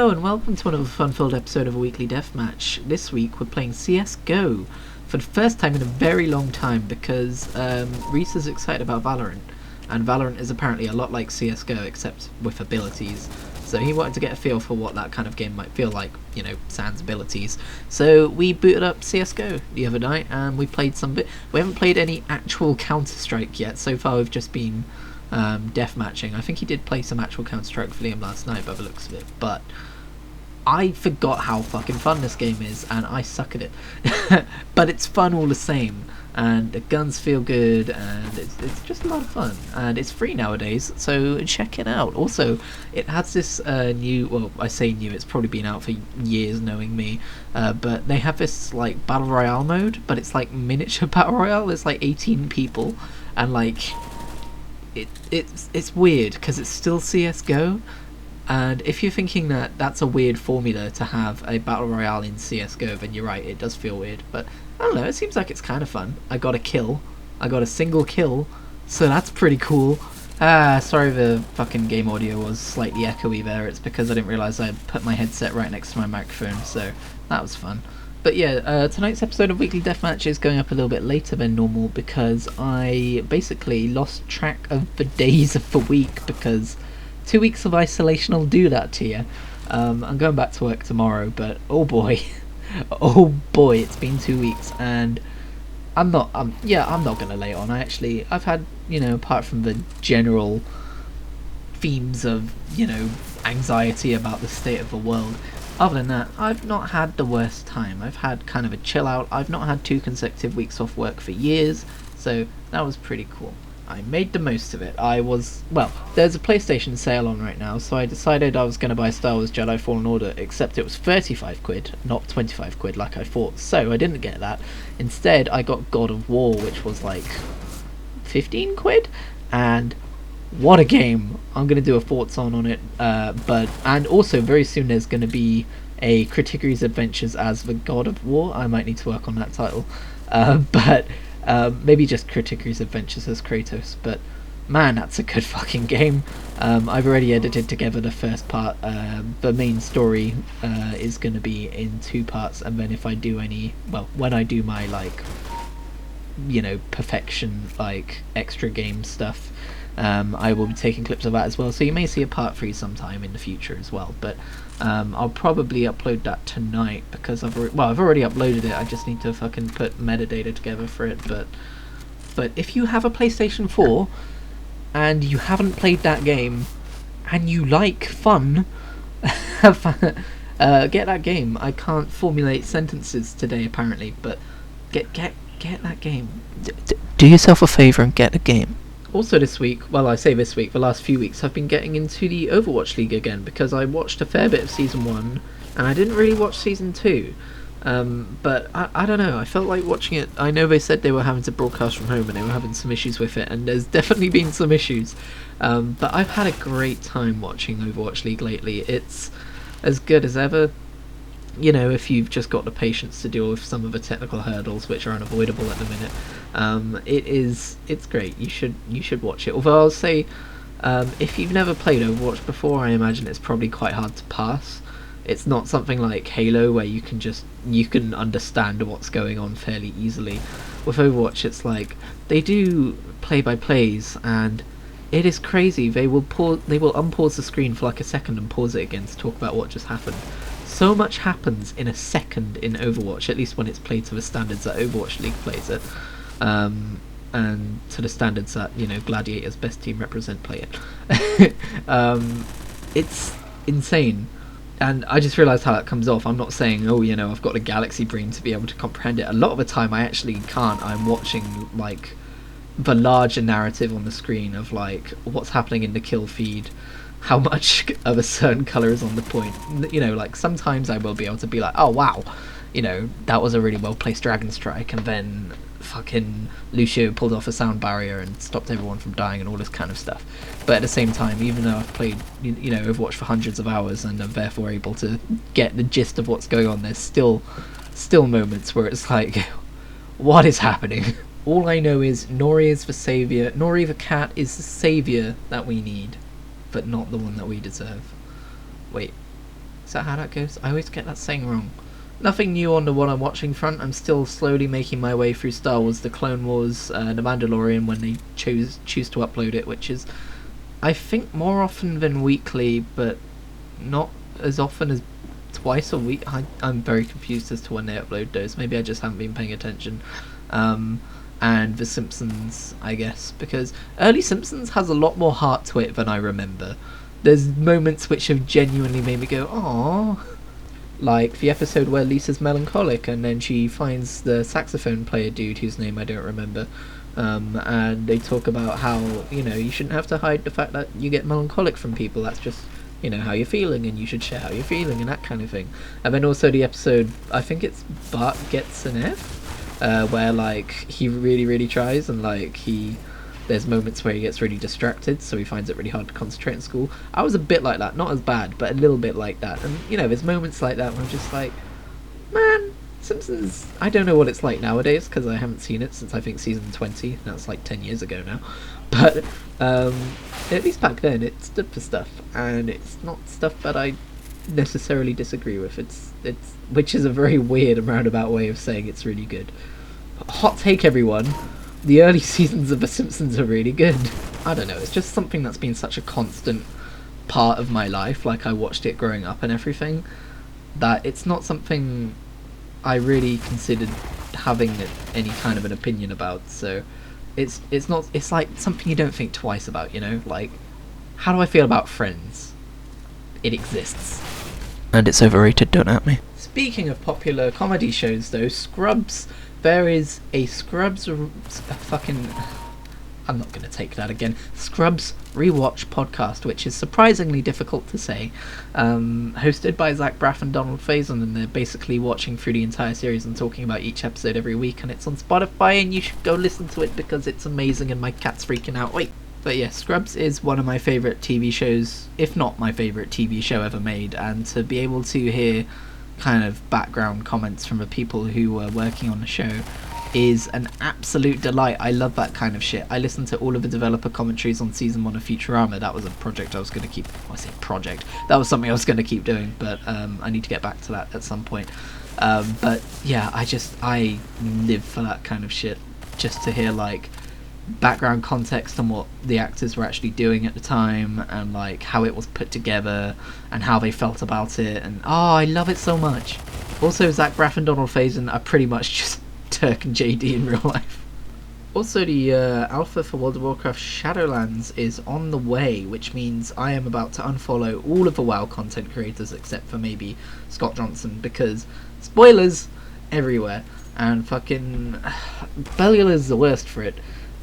Hello and welcome to another fun-filled episode of a Weekly Deathmatch. This week we're playing CSGO for the first time in a very long time because Reese is excited about Valorant, and Valorant is apparently a lot like CSGO except with abilities. So he wanted to get a feel for what that kind of game might feel like, you know, sans abilities. So we booted up CSGO the other night and we played some bit. We haven't played any actual Counter-Strike yet. So far we've just been deathmatching. I think he did play some actual Counter-Strike with Liam last night by the looks of it, but I forgot how fucking fun this game is and I suck at it. But it's fun all the same, and the guns feel good, and it's just a lot of fun, and it's free nowadays, so check it out. Also, it has this new, well, I say new, it's probably been out for years knowing me, but they have this like battle royale mode, but it's like miniature battle royale. There's like 18 people, and like it's weird because it's still CSGO. And if you're thinking that that's a weird formula to have a battle royale in CSGO, then you're right, it does feel weird. But I don't know, it seems like it's kind of fun. I got a kill. I got a single kill, so that's pretty cool. Sorry the fucking game audio was slightly echoey there. It's because I didn't realise I put my headset right next to my microphone, so that was fun. But yeah, tonight's episode of Weekly Deathmatch is going up a little bit later than normal because I basically lost track of the days of the week because 2 weeks of isolation will do that to you. I'm going back to work tomorrow, but oh boy, oh boy, it's been 2 weeks, and I'm not gonna lay it on. I've had, you know, apart from the general themes of, you know, anxiety about the state of the world, other than that, I've not had the worst time. I've had kind of a chill out. I've not had 2 consecutive weeks off work for years, so that was pretty cool. I made the most of it. There's a PlayStation sale on right now, so I decided I was going to buy Star Wars Jedi Fallen Order, except it was 35 quid, not 25 quid like I thought, so I didn't get that. Instead, I got God of War, which was like 15 quid, and what a game. I'm going to do a thoughts on it, and also very soon there's going to be a Kritigri's Adventures as the God of War. I might need to work on that title, maybe just Kritigri's Adventures as Kratos, but man, that's a good fucking game. I've already edited together the first part. The main story is going to be in 2 parts, and then if I do when I do my, like, you know, perfection, like, extra game stuff, I will be taking clips of that as well, so you may see a part 3 sometime in the future as well, but I'll probably upload that tonight because I've already uploaded it. I just need to fucking put metadata together for it. But if you have a PlayStation 4 and you haven't played that game and you like fun, get that game. I can't formulate sentences today apparently, but get that game. Do yourself a favor and get the game. Also this week, well, I say this week, the last few weeks, I've been getting into the Overwatch League again because I watched a fair bit of Season 1 and I didn't really watch Season 2. But I don't know, I felt like watching it. I know they said they were having to broadcast from home and they were having some issues with it, and there's definitely been some issues. But I've had a great time watching Overwatch League lately. It's as good as ever. You know, if you've just got the patience to deal with some of the technical hurdles which are unavoidable at the minute, it's great. You should watch it. Although I'll say, if you've never played Overwatch before, I imagine it's probably quite hard to pass. It's not something like Halo where you can understand what's going on fairly easily. With Overwatch, it's like they do play-by-plays, and it is crazy. They will unpause the screen for like a second and pause it again to talk about what just happened. So much happens in a second in Overwatch, at least when it's played to the standards that Overwatch League plays it, and to the standards that, you know, Gladiator's best team represent play it. It's insane, and I just realised how that comes off. I'm not saying, oh, you know, I've got a galaxy brain to be able to comprehend it. A lot of the time I actually can't. I'm watching, like, the larger narrative on the screen of, like, what's happening in the kill feed, how much of a certain colour is on the point. You know, like, sometimes I will be able to be like, oh wow, you know, that was a really well placed dragon strike, and then fucking Lucio pulled off a sound barrier and stopped everyone from dying and all this kind of stuff. But at the same time, even though I've played, you know, Overwatch for hundreds of hours and I'm therefore able to get the gist of what's going on, there's still moments where it's like, what is happening? All I know is Nori is the saviour. Nori the cat is the saviour that we need, but not the one that we deserve. Wait, Is that how that goes? I always get that saying wrong. Nothing new on the one I'm watching front. I'm still slowly making my way through Star Wars, The Clone Wars, The Mandalorian when they choose to upload it, which is, I think, more often than weekly, but not as often as twice a week. I'm very confused as to when they upload those. Maybe I just haven't been paying attention. And The Simpsons, I guess, because early Simpsons has a lot more heart to it than I remember. There's moments which have genuinely made me go, aww. Like the episode where Lisa's melancholic and then she finds the saxophone player dude whose name I don't remember, and they talk about how, you shouldn't have to hide the fact that you get melancholic from people. That's just, how you're feeling, and you should share how you're feeling and that kind of thing. And then also the episode, I think it's Bart Gets an F, where like he really tries, and like there's moments where he gets really distracted, so he finds it really hard to concentrate in school. I was a bit like that, not as bad, but a little bit like that. And, there's moments like that where I'm just like, man, Simpsons, I don't know what it's like nowadays, because I haven't seen it since, I think, season 20. That's like 10 years ago now. But, at least back then, it stood for stuff, and it's not stuff that I necessarily disagree with. It's which is a very weird and roundabout way of saying it's really good. Hot take, everyone. The early seasons of The Simpsons are really good. I don't know, it's just something that's been such a constant part of my life, like I watched it growing up and everything, that it's not something I really considered having any kind of an opinion about. So it's like something you don't think twice about, like, how do I feel about Friends? It exists. And it's overrated, don't at me. Speaking of popular comedy shows though, Scrubs. There is a Scrubs I'm not going to take that again. Scrubs Rewatch podcast, which is surprisingly difficult to say, hosted by Zach Braff and Donald Faison, and they're basically watching through the entire series and talking about each episode every week, and it's on Spotify, and you should go listen to it because it's amazing, and my cat's freaking out. Wait. But yeah, Scrubs is one of my favourite TV shows, if not my favourite TV show ever made, and to be able to hear kind of background comments from the people who were working on the show is an absolute delight. I love that kind of shit. I listened to all of the developer commentaries on season 1 of Futurama. That was a project I was going to keep, that was something I was going to keep doing, but I need to get back to that at some point. But yeah, I live for that kind of shit, just to hear like background context on what the actors were actually doing at the time, and like how it was put together and how they felt about it, and I love it so much. Also, Zach Braff and Donald Faison are pretty much just Turk and JD in real life. Also, the alpha for World of Warcraft Shadowlands is on the way, which means I am about to unfollow all of the WoW content creators except for maybe Scott Johnson, because spoilers everywhere, and fucking Belial is the worst for it.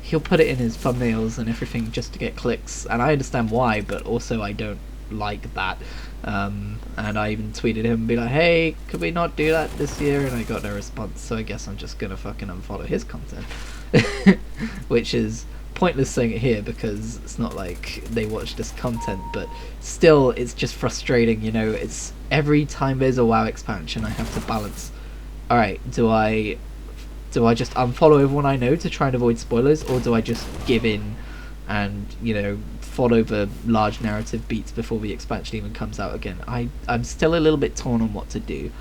He'll put it in his thumbnails and everything just to get clicks, and I understand why, but also I don't like that. And I even tweeted him and be like, hey, could we not do that this year? And I got no response, so I guess I'm just gonna fucking unfollow his content. Which is pointless saying it here because it's not like they watch this content, but still it's just frustrating, it's every time there's a WoW expansion I have to balance, alright, do I just unfollow everyone I know to try and avoid spoilers, or do I just give in and, follow the large narrative beats before the expansion even comes out again? I'm still a little bit torn on what to do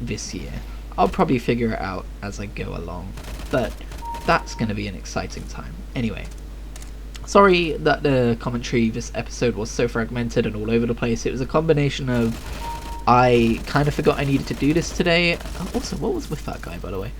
this year. I'll probably figure it out as I go along, but that's going to be an exciting time. Anyway, sorry that the commentary this episode was so fragmented and all over the place. It was a combination of I kind of forgot I needed to do this today. Also, what was with that guy, by the way?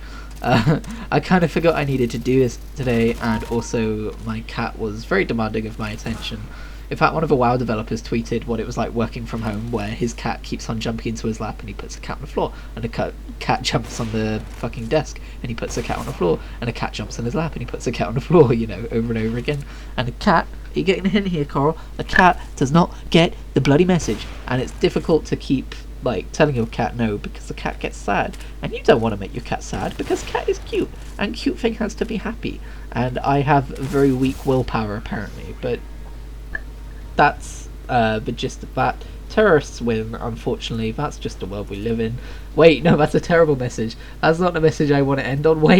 I kind of forgot I needed to do this today, and also my cat was very demanding of my attention. In fact, one of the WoW developers tweeted what it was like working from home, where his cat keeps on jumping into his lap and he puts the cat on the floor, and the cat jumps on the fucking desk and he puts the cat on the floor, and the cat jumps on his lap and he puts the cat on the floor, over and over again. And the cat, are you getting a hint here, Coral? The cat does not get the bloody message, and it's difficult to keep telling your cat no, because the cat gets sad, and you don't want to make your cat sad because cat is cute, and cute thing has to be happy, and I have very weak willpower apparently. But that's the gist of that. Terrorists win, unfortunately. That's just the world we live in. Wait, no, that's a terrible message. That's not the message I want to end on. Wait.